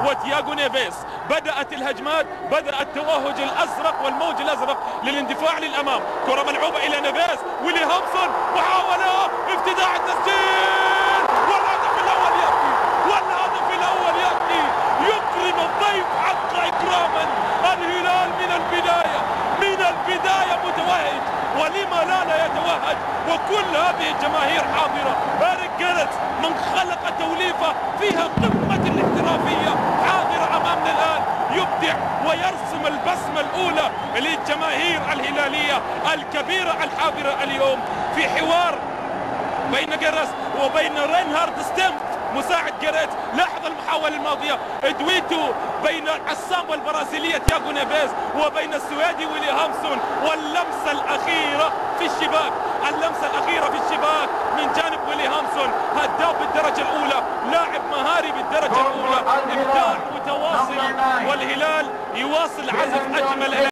وتياغو نيفيز. بدأت الهجمات، بدأ التوهج الأزرق والموج الأزرق للاندفاع للأمام. كرة ملعوبة إلى نيفيز، ويلي هامسون محاولة افتتاح التسجيل، والهدف الأول يأتي، والهدف الأول يأتي. يكرم الضيف حق إكراما. الهلال من البداية متوهج، ولما لا يتوهج وكل هذه الجماهير حاضرة. إريك جاريث من خلق توليفة فيها قمة الاحترافية حاضرة أمامنا الآن، يبدع ويرسم البسمة الأولى للجماهير الهلالية الكبيرة الحاضرة اليوم في حوار بين جاريث وبين رينهارد ستيمف مساعد جاريث. لاحظ المحاولة الماضية، دويتو بين السامبا البرازيلية تياغو نيفيز وبين السويدي ويلي هامسون، واللمسة الأخيرة في الشباك، اللمسة الأخيرة في الشباك من جانب ويلي هامسون. هداف بالدرجة الأولى، لاعب مهاري بالدرجة الأولى، إبداع متواصل، والهلال يواصل عزف أجمل